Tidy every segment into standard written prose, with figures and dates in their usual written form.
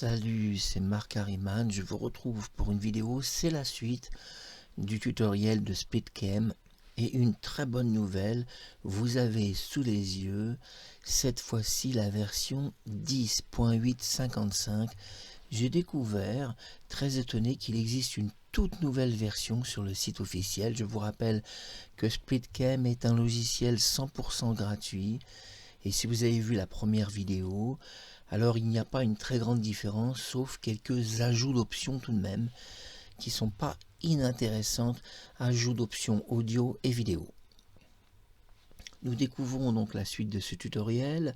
Salut, c'est Marc Harriman, je vous retrouve pour une vidéo, c'est la suite du tutoriel de SpeedCam et une très bonne nouvelle, vous avez sous les yeux cette fois-ci la version 10.855. J'ai découvert, très étonné, qu'il existe une toute nouvelle version sur le site officiel. Je vous rappelle que SpeedCam est un logiciel 100% gratuit et si vous avez vu la première vidéo, alors il n'y a pas une très grande différence, sauf quelques ajouts d'options tout de même, qui ne sont pas inintéressantes, ajouts d'options audio et vidéo. Nous découvrons donc la suite de ce tutoriel.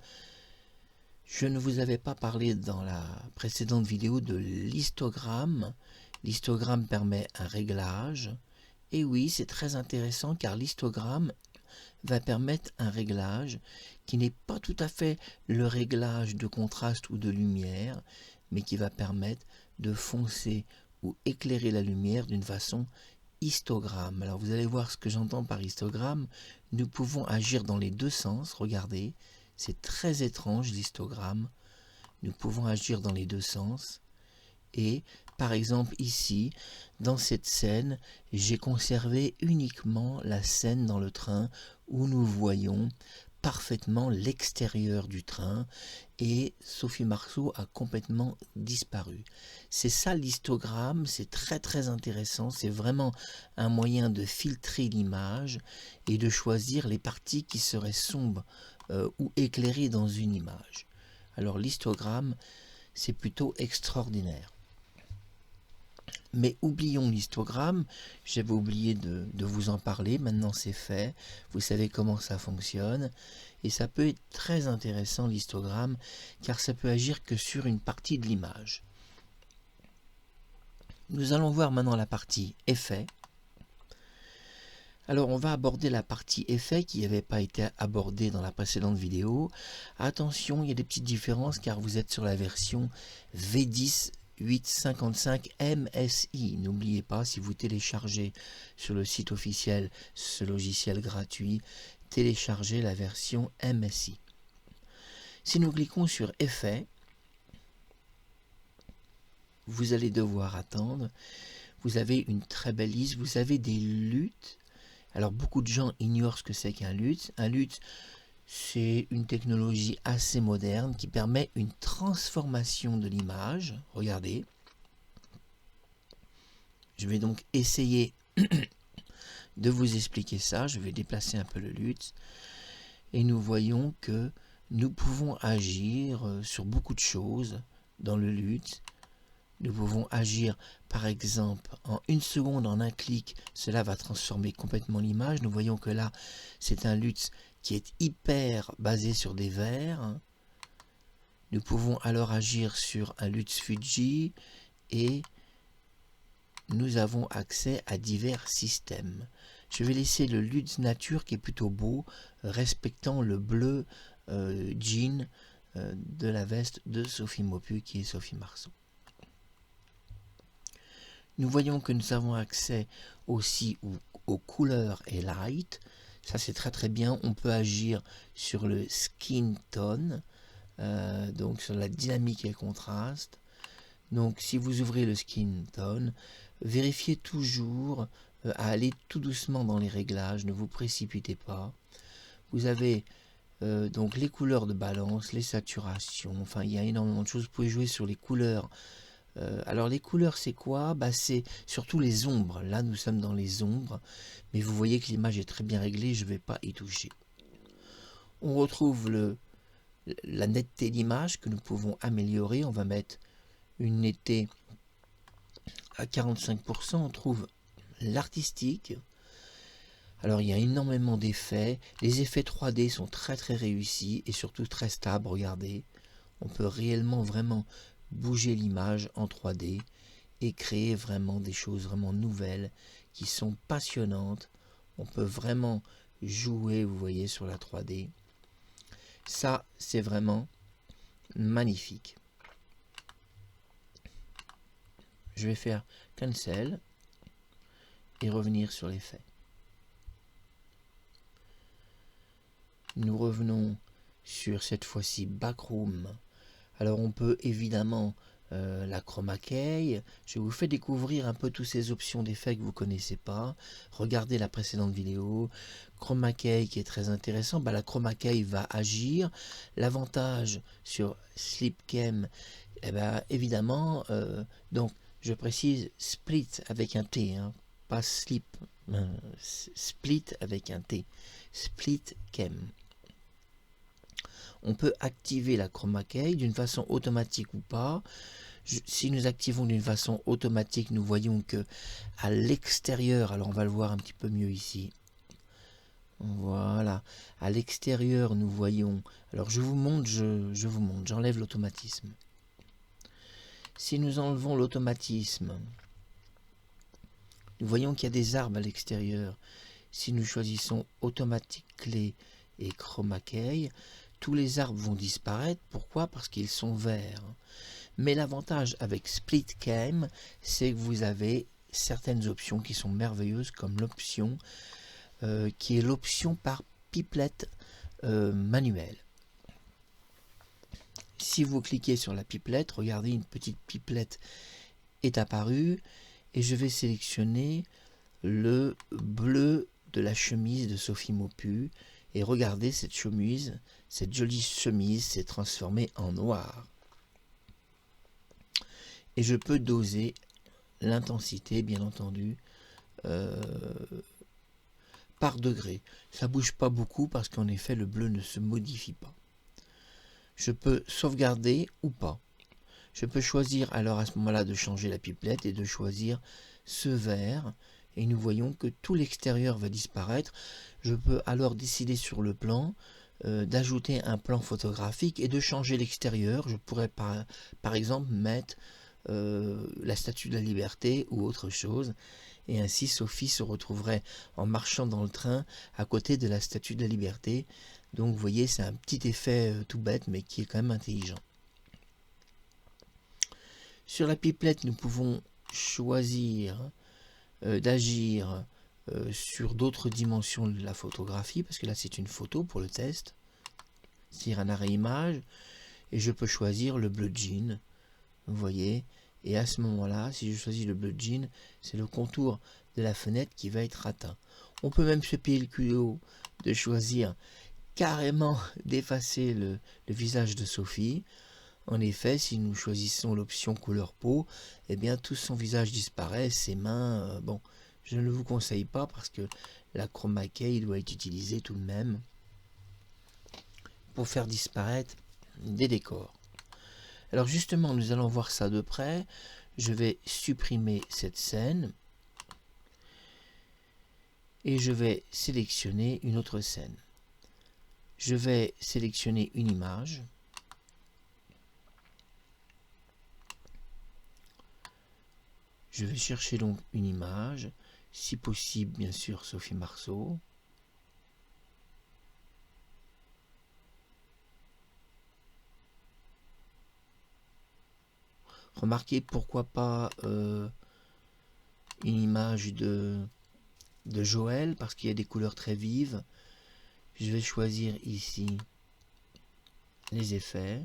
Je ne vous avais pas parlé dans la précédente vidéo de l'histogramme. L'histogramme permet un réglage. Et oui, c'est très intéressant car l'histogramme va permettre un réglage qui n'est pas tout à fait le réglage de contraste ou de lumière, mais qui va permettre de foncer ou éclairer la lumière d'une façon histogramme. Alors vous allez voir ce que j'entends par histogramme. Nous pouvons agir dans les deux sens. Regardez, c'est très étrange l'histogramme. Nous pouvons agir dans les deux sens. Et par exemple ici, dans cette scène, j'ai conservé uniquement la scène dans le train où nous voyons parfaitement l'extérieur du train et Sophie Marceau a complètement disparu. C'est ça l'histogramme, c'est très intéressant, c'est vraiment un moyen de filtrer l'image et de choisir les parties qui seraient sombres ou éclairées dans une image. Alors l'histogramme, c'est plutôt extraordinaire. Mais oublions l'histogramme, j'avais oublié de vous en parler, maintenant c'est fait, vous savez comment ça fonctionne, et ça peut être très intéressant l'histogramme, car ça peut agir que sur une partie de l'image. Nous allons voir maintenant la partie effet. Alors on va aborder la partie effet qui n'avait pas été abordée dans la précédente vidéo. Attention, il y a des petites différences car vous êtes sur la version V10 855 MSI. N'oubliez pas, si vous téléchargez sur le site officiel ce logiciel gratuit, téléchargez la version MSI. Si nous cliquons sur Effet, vous allez devoir attendre. Vous avez une très belle liste, vous avez des luttes. Alors beaucoup de gens ignorent ce que c'est qu'un LUT. Un LUT, c'est une technologie assez moderne qui permet une transformation de l'image. Regardez. Je vais donc essayer de vous expliquer ça. Je vais déplacer un peu le LUT. Et nous voyons que nous pouvons agir sur beaucoup de choses dans le LUT. Nous pouvons agir par exemple en une seconde, en un clic, cela va transformer complètement l'image. Nous voyons que là, c'est un LUT qui est hyper basé sur des verts. Nous pouvons alors agir sur un LUT Fuji et nous avons accès à divers systèmes. Je vais laisser le LUT nature qui est plutôt beau, respectant le bleu jean de la veste de Sophie Maupu qui est Sophie Marceau. Nous voyons que nous avons accès aussi aux couleurs et light. Ça c'est très bien. On peut agir sur le skin tone, donc sur la dynamique et le contraste. Donc si vous ouvrez le skin tone, vérifiez toujours à aller tout doucement dans les réglages. Ne vous précipitez pas. Vous avez donc les couleurs de balance, les saturations. Enfin, il y a énormément de choses. Vous pouvez jouer sur les couleurs. Alors les couleurs c'est quoi? C'est surtout les ombres. Là nous sommes dans les ombres, mais vous voyez que l'image est très bien réglée, je ne vais pas y toucher. On retrouve la netteté d'image que nous pouvons améliorer. On va mettre une netteté à 45%. On trouve l'artistique. Alors il y a énormément d'effets. Les effets 3D sont très réussis et surtout très stables. Regardez, on peut réellement vraiment bouger l'image en 3D et créer vraiment des choses vraiment nouvelles qui sont passionnantes. On peut vraiment jouer, vous voyez, sur la 3D. Ça, c'est vraiment magnifique. Je vais faire Cancel et revenir sur l'effet. Nous revenons sur cette fois-ci Backroom. Alors on peut évidemment la chroma key. Je vous fais découvrir un peu toutes ces options d'effets que vous ne connaissez pas. Regardez la précédente vidéo. Chroma key qui est très intéressant. Bah, la chroma key va agir. L'avantage sur SplitCam, eh ben, évidemment, donc je précise split avec un T, hein, pas slip, split avec un T, SplitCam. On peut activer la chroma key d'une façon automatique ou pas. Si nous activons d'une façon automatique, nous voyons que à l'extérieur, alors on va le voir un petit peu mieux ici. Voilà, à l'extérieur, nous voyons. Alors je vous montre, je vous montre. J'enlève l'automatisme. Si nous enlevons l'automatisme, nous voyons qu'il y a des arbres à l'extérieur. Si nous choisissons automatique clé et chroma key, tous les arbres vont disparaître. Pourquoi? Parce qu'ils sont verts. Mais l'avantage avec SplitCam, c'est que vous avez certaines options qui sont merveilleuses, comme l'option qui est l'option par pipelette manuelle. Si vous cliquez sur la pipelette, regardez, une petite pipelette est apparue et je vais sélectionner le bleu de la chemise de Sophie Maupu et regardez, cette chemise, cette jolie chemise s'est transformée en noir. Et je peux doser l'intensité, bien entendu, par degré. Ça bouge pas beaucoup parce qu'en effet le bleu ne se modifie pas. Je peux sauvegarder ou pas. Je peux choisir alors à ce moment-là de changer la pipelette et de choisir ce vert. Et nous voyons que tout l'extérieur va disparaître. Je peux alors décider sur le plan d'ajouter un plan photographique et de changer l'extérieur. Je pourrais par exemple mettre la Statue de la Liberté ou autre chose. Et ainsi Sophie se retrouverait en marchant dans le train à côté de la Statue de la Liberté. Donc vous voyez, c'est un petit effet tout bête mais qui est quand même intelligent. Sur la pipelette, nous pouvons choisir d'agir sur d'autres dimensions de la photographie, parce que là c'est une photo pour le test, c'est-à-dire un arrêt image, et je peux choisir le bleu jean, vous voyez, et à ce moment-là, si je choisis le bleu jean, c'est le contour de la fenêtre qui va être atteint. On peut même se payer le culot de choisir carrément d'effacer le visage de Sophie. En effet, si nous choisissons l'option couleur peau, eh bien tout son visage disparaît, ses mains, bon, je ne vous conseille pas parce que la chroma key doit être utilisée tout de même pour faire disparaître des décors. Alors justement, nous allons voir ça de près. Je vais supprimer cette scène et je vais sélectionner une autre scène. Je vais sélectionner une image. Je vais chercher donc une image, si possible bien sûr Sophie Marceau. Remarquez pourquoi pas une image de Joël, parce qu'il y a des couleurs très vives. Je vais choisir ici les effets.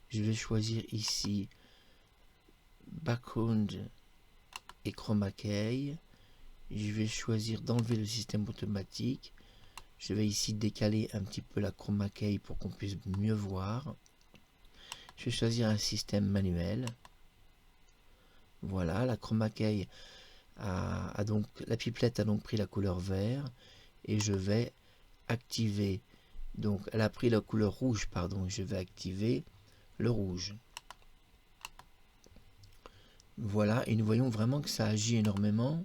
Je vais choisir ici background et chroma key. Je vais choisir d'enlever le système automatique. Je vais ici décaler un petit peu la chroma key pour qu'on puisse mieux voir. Je vais choisir un système manuel. Voilà, la chroma key a donc, la pipelette a donc pris la couleur vert et je vais activer, donc elle a pris la couleur rouge, pardon, je vais activer le rouge. Voilà, et nous voyons vraiment que ça agit énormément.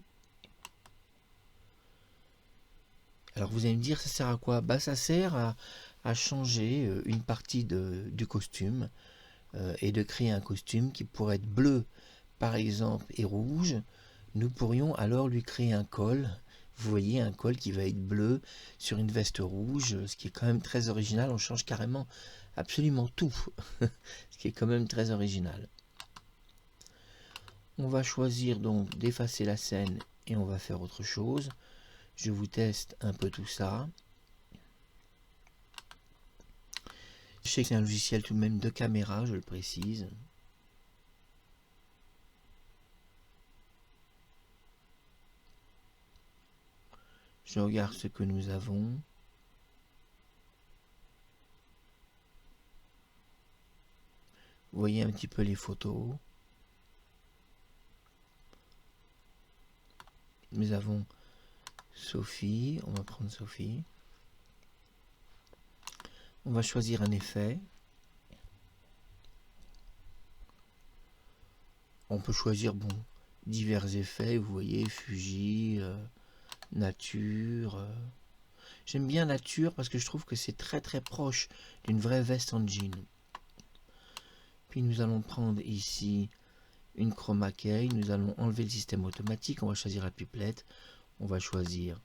Alors vous allez me dire, ça sert à quoi? Bah, ça sert à changer une partie du costume et de créer un costume qui pourrait être bleu par exemple et rouge. Nous pourrions alors lui créer un col. Vous voyez, un col qui va être bleu sur une veste rouge, ce qui est quand même très original. On change carrément absolument tout, ce qui est quand même très original. On va choisir donc d'effacer la scène et on va faire autre chose. Je vous teste un peu tout ça. Je sais que c'est un logiciel tout de même de caméra, je le précise. Je regarde ce que nous avons. Vous voyez un petit peu les photos. Nous avons Sophie. On va prendre Sophie. On va choisir un effet. On peut choisir divers effets. Vous voyez, Fuji, nature. J'aime bien nature parce que je trouve que c'est très très proche d'une vraie veste en jean. Puis nous allons prendre ici une chroma key. Nous allons enlever le système automatique. On va choisir la pipelette. On va choisir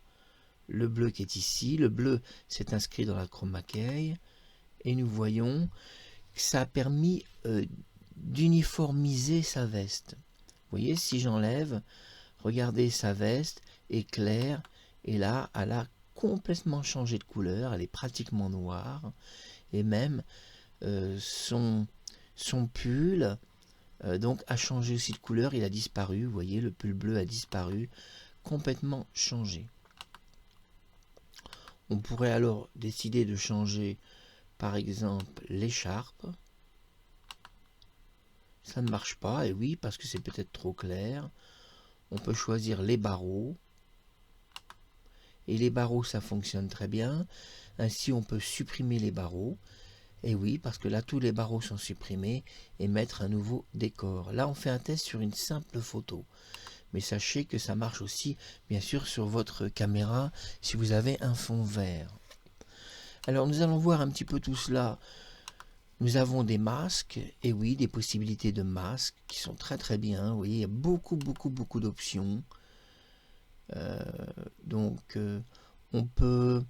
le bleu qui est ici. Le bleu s'est inscrit dans la chroma key. Et nous voyons que ça a permis d'uniformiser sa veste. Vous voyez, si j'enlève, regardez, sa veste est claire. Et là, elle a complètement changé de couleur. Elle est pratiquement noire. Et même son pull donc a changé aussi de couleur. Il a disparu. Vous voyez, le pull bleu a disparu. Complètement changé. On pourrait alors décider de changer par exemple l'écharpe. Ça ne marche pas, et oui, parce que c'est peut-être trop clair. On peut choisir les barreaux. Et les barreaux, ça fonctionne très bien. Ainsi, on peut supprimer les barreaux. Et oui, parce que là, tous les barreaux sont supprimés et mettre un nouveau décor. Là, on fait un test sur une simple photo. Mais sachez que ça marche aussi, bien sûr, sur votre caméra si vous avez un fond vert. Alors, nous allons voir un petit peu tout cela. Nous avons des masques, et oui, des possibilités de masques qui sont très très bien. Vous voyez, il y a beaucoup d'options. On peut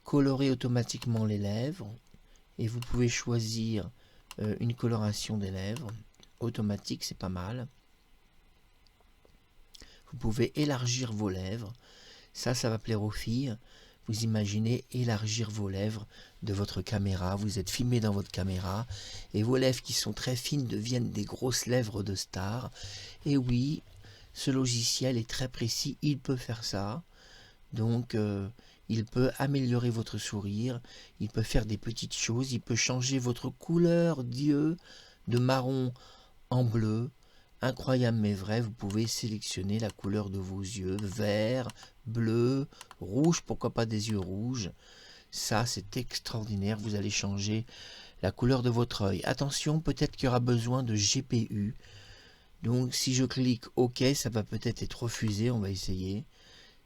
colorer automatiquement les lèvres, et vous pouvez choisir une coloration des lèvres. Automatique, c'est pas mal. Vous pouvez élargir vos lèvres. Ça va plaire aux filles. Vous imaginez élargir vos lèvres de votre caméra. Vous êtes filmé dans votre caméra et vos lèvres qui sont très fines deviennent des grosses lèvres de star. Et oui, ce logiciel est très précis. Il peut faire ça. Donc, il peut améliorer votre sourire. Il peut faire des petites choses. Il peut changer votre couleur d'yeux de marron en bleu. Incroyable mais vrai, vous pouvez sélectionner la couleur de vos yeux, vert, bleu, rouge, pourquoi pas des yeux rouges. Ça, c'est extraordinaire, vous allez changer la couleur de votre œil. Attention, peut-être qu'il y aura besoin de GPU. Donc, si je clique OK, ça va peut-être être refusé, on va essayer.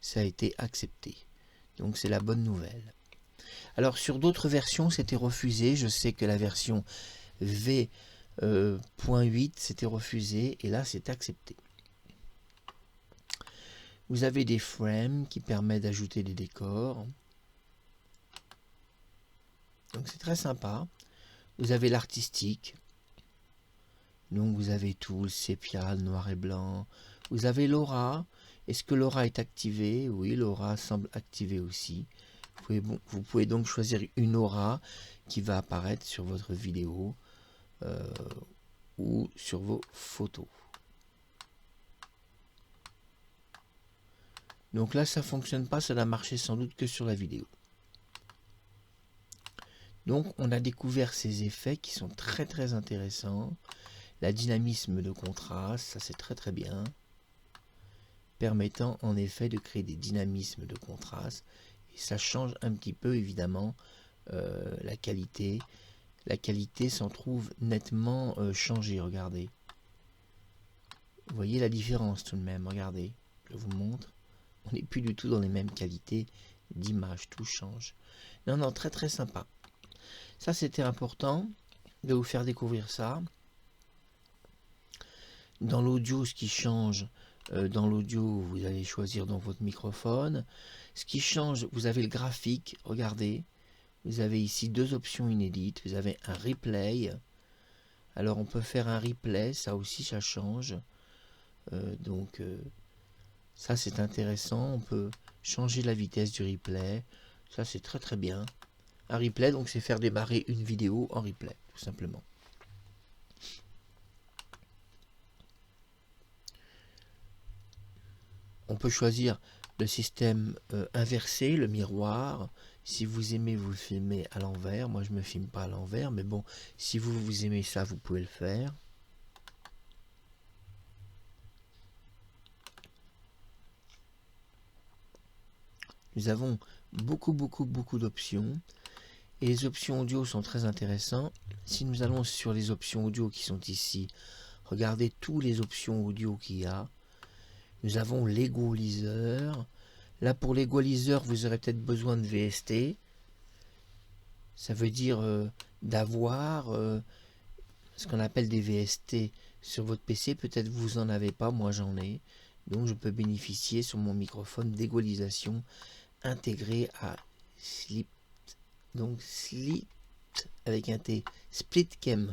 Ça a été accepté. Donc, c'est la bonne nouvelle. Alors, sur d'autres versions, c'était refusé. Je sais que la version V... point 8, c'était refusé et là c'est accepté. Vous avez des frames qui permettent d'ajouter des décors. Donc c'est très sympa. Vous avez l'artistique. Donc vous avez tout, le sépia, le noir et blanc. Vous avez l'aura. Est-ce que l'aura est activée? Oui, l'aura semble activée aussi. Vous pouvez donc choisir une aura qui va apparaître sur votre vidéo. Ou sur vos photos. Donc là, ça ne fonctionne pas, ça n'a marché sans doute que sur la vidéo. Donc on a découvert ces effets qui sont très très intéressants. La dynamisme de contraste, ça c'est très très bien. Permettant en effet de créer des dynamismes de contraste. Et ça change un petit peu évidemment la qualité. La qualité s'en trouve nettement changée, regardez. Vous voyez la différence tout de même, regardez. Je vous montre. On n'est plus du tout dans les mêmes qualités d'image, tout change. Non, non, très très sympa. Ça, c'était important de vous faire découvrir ça. Dans l'audio, ce qui change, dans l'audio, vous allez choisir donc votre microphone. Ce qui change, vous avez le graphique, regardez. Vous avez ici deux options inédites. Vous avez un replay. Alors, on peut faire un replay, ça aussi, ça change. Ça, c'est intéressant. On peut changer la vitesse du replay. Ça, c'est très très bien. Un replay, donc c'est faire démarrer une vidéo en replay, tout simplement. On peut choisir le système inversé, le miroir. Si vous aimez vous filmer à l'envers, moi je me filme pas à l'envers, mais bon, si vous aimez ça, vous pouvez le faire. Nous avons beaucoup d'options. Et les options audio sont très intéressantes. Si nous allons sur les options audio qui sont ici, regardez toutes les options audio qu'il y a. Nous avons l'égaliseur. Là, pour l'égaliseur, vous aurez peut-être besoin de VST. Ça veut dire d'avoir ce qu'on appelle des VST sur votre PC. Peut-être vous n'en avez pas, moi j'en ai. Donc je peux bénéficier sur mon microphone d'égalisation intégrée à Slip. Donc Split avec un T. Splitcam.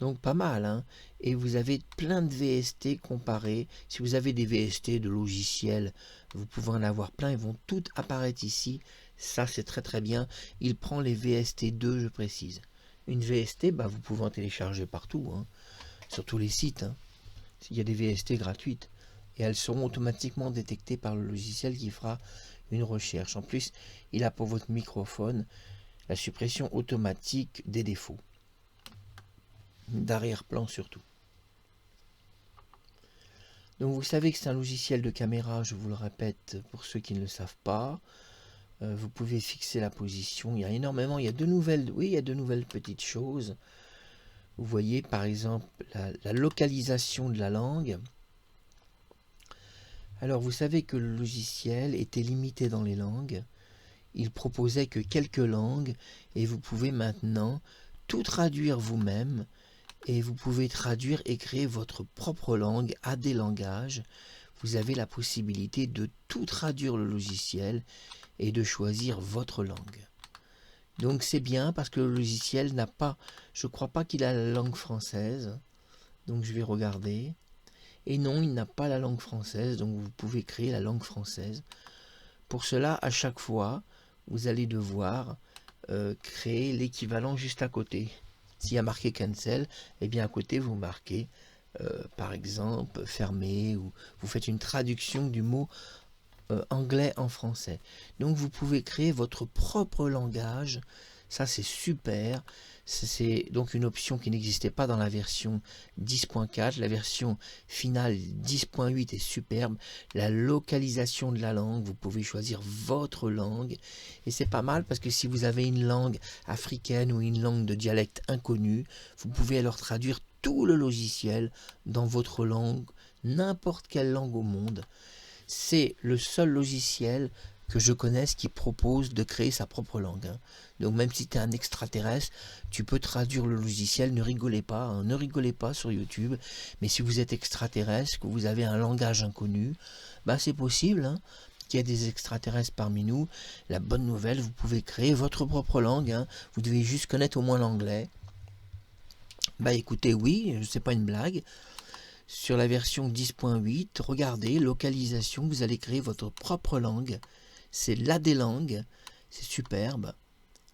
Donc pas mal, hein. Et vous avez plein de VST comparés. Si vous avez des VST de logiciels, vous pouvez en avoir plein. Ils vont toutes apparaître ici. Ça, c'est très bien. Il prend les VST2, je précise. Une VST, bah, vous pouvez en télécharger partout, hein, sur tous les sites. Hein. Il y a des VST gratuites. Et elles seront automatiquement détectées par le logiciel qui fera une recherche. En plus, il a pour votre microphone la suppression automatique des défauts. D'arrière-plan surtout. Donc vous savez que c'est un logiciel de caméra, je vous le répète pour ceux qui ne le savent pas. Vous pouvez fixer la position. Il y a énormément, il y a de nouvelles petites choses. Vous voyez par exemple la localisation de la langue. Alors vous savez que le logiciel était limité dans les langues. Il proposait que quelques langues et vous pouvez maintenant tout traduire vous-même. Et vous pouvez traduire et créer votre propre langue à des langages. Vous avez la possibilité de tout traduire le logiciel et de choisir votre langue. Donc c'est bien parce que le logiciel n'a pas, je crois pas qu'il a la langue française. Donc je vais regarder. Et non, il n'a pas la langue française, donc vous pouvez créer la langue française. Pour cela, à chaque fois, vous allez devoir créer l'équivalent juste à côté. S'il y a marqué cancel, eh bien à côté vous marquez par exemple fermé ou vous faites une traduction du mot anglais en français. Donc vous pouvez créer votre propre langage. Ça c'est super. C'est donc une option qui n'existait pas dans la version 10.4. La version finale 10.8 est superbe. La localisation de la langue, vous pouvez choisir votre langue. Et c'est pas mal parce que si vous avez une langue africaine ou une langue de dialecte inconnu, vous pouvez alors traduire tout le logiciel dans votre langue, n'importe quelle langue au monde. C'est le seul logiciel que je connaisse qui propose de créer sa propre langue. Hein. Donc même si tu es un extraterrestre, tu peux traduire le logiciel, ne rigolez pas, hein, ne rigolez pas sur YouTube, mais si vous êtes extraterrestre, que vous avez un langage inconnu, bah c'est possible, hein, qu'il y ait des extraterrestres parmi nous. La bonne nouvelle, vous pouvez créer votre propre langue, hein, vous devez juste connaître au moins l'anglais. Bah écoutez, oui, c'est pas une blague. Sur la version 10.8, regardez, localisation, vous allez créer votre propre langue. C'est la des langues, c'est superbe.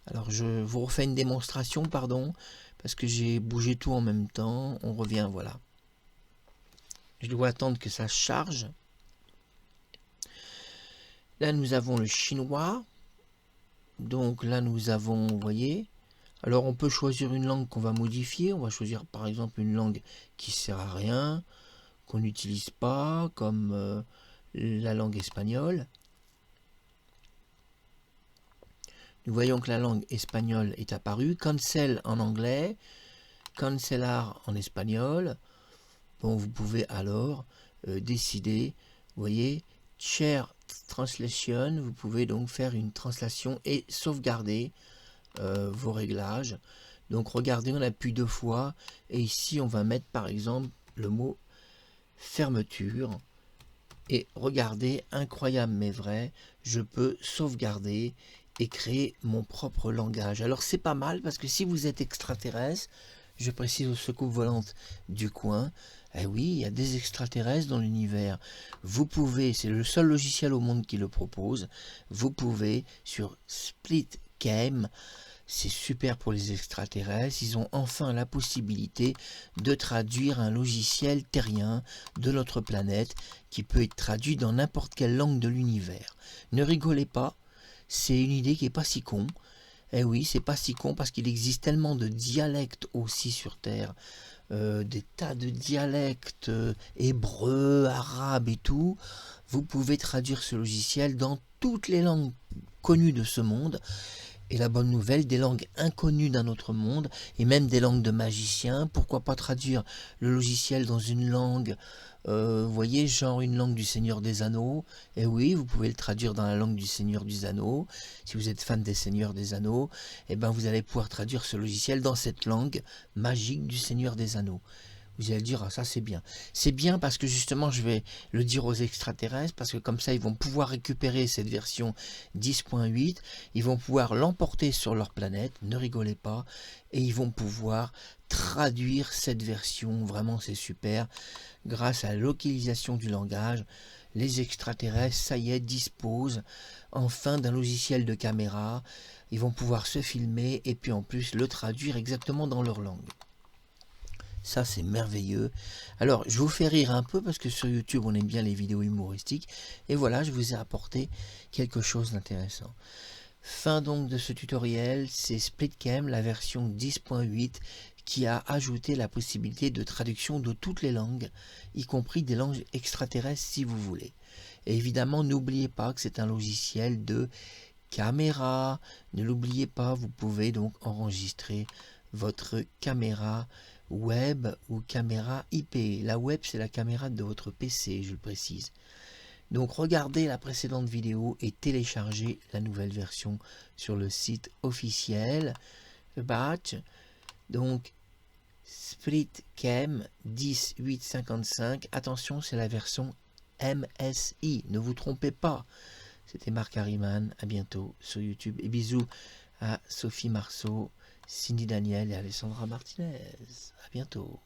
Alors je vous refais une démonstration, pardon, parce que j'ai bougé tout en même temps. On revient, voilà. Je dois attendre que ça charge. Là nous avons le chinois. Donc là nous avons, vous voyez. Alors on peut choisir une langue qu'on va modifier. On va choisir par exemple une langue qui sert à rien, qu'on n'utilise pas, comme la langue espagnole. Nous voyons que la langue espagnole est apparue. Cancel en anglais, cancelar en espagnol. Bon, vous pouvez alors décider, vous voyez, share translation. Vous pouvez donc faire une translation et sauvegarder vos réglages. Donc regardez, on appuie 2 fois et ici on va mettre par exemple le mot fermeture. Et regardez, incroyable mais vrai, je peux sauvegarder et créer mon propre langage. Alors c'est pas mal parce que si vous êtes extraterrestre, Je précise aux secours volantes du coin. Eh oui, il y a des extraterrestres dans l'univers. Vous pouvez, c'est le seul logiciel au monde qui le propose, vous pouvez sur SplitCam, c'est super pour les extraterrestres, ils ont enfin la possibilité de traduire un logiciel terrien de notre planète qui peut être traduit dans n'importe quelle langue de l'univers. Ne rigolez pas, c'est une idée qui n'est pas si con. Eh oui, c'est pas si con parce qu'il existe tellement de dialectes aussi sur Terre, des tas de dialectes hébreux, arabes et tout. Vous pouvez traduire ce logiciel dans toutes les langues connues de ce monde. Et la bonne nouvelle, des langues inconnues d'un autre monde, et même des langues de magiciens. Pourquoi pas traduire le logiciel dans une langue, vous voyez, genre une langue du Seigneur des Anneaux. Et oui, vous pouvez le traduire dans la langue du Seigneur des Anneaux. Si vous êtes fan des Seigneurs des Anneaux, eh ben vous allez pouvoir traduire ce logiciel dans cette langue magique du Seigneur des Anneaux. Vous allez dire, ah, ça c'est bien. C'est bien parce que justement, je vais le dire aux extraterrestres, parce que comme ça, ils vont pouvoir récupérer cette version 10.8, ils vont pouvoir l'emporter sur leur planète, ne rigolez pas, et ils vont pouvoir traduire cette version, vraiment c'est super, grâce à la localisation du langage. Les extraterrestres, ça y est, disposent enfin d'un logiciel de caméra, ils vont pouvoir se filmer et puis en plus le traduire exactement dans leur langue. Ça, c'est merveilleux. Alors, je vous fais rire un peu parce que sur YouTube, on aime bien les vidéos humoristiques. Et voilà, je vous ai apporté quelque chose d'intéressant. Fin donc de ce tutoriel, c'est SplitCam, la version 10.8, qui a ajouté la possibilité de traduction de toutes les langues, y compris des langues extraterrestres si vous voulez. Et évidemment, n'oubliez pas que c'est un logiciel de caméra. Ne l'oubliez pas, vous pouvez donc enregistrer votre caméra web ou caméra IP. La web, c'est la caméra de votre PC, je le précise. Donc regardez la précédente vidéo et téléchargez la nouvelle version sur le site officiel. Le batch. Donc SplitCam 10.8.55. Attention, c'est la version MSI. Ne vous trompez pas. C'était Marc Harriman. À bientôt sur YouTube. Et bisous à Sophie Marceau, Cindy Daniel et Alessandra Martinez. À bientôt.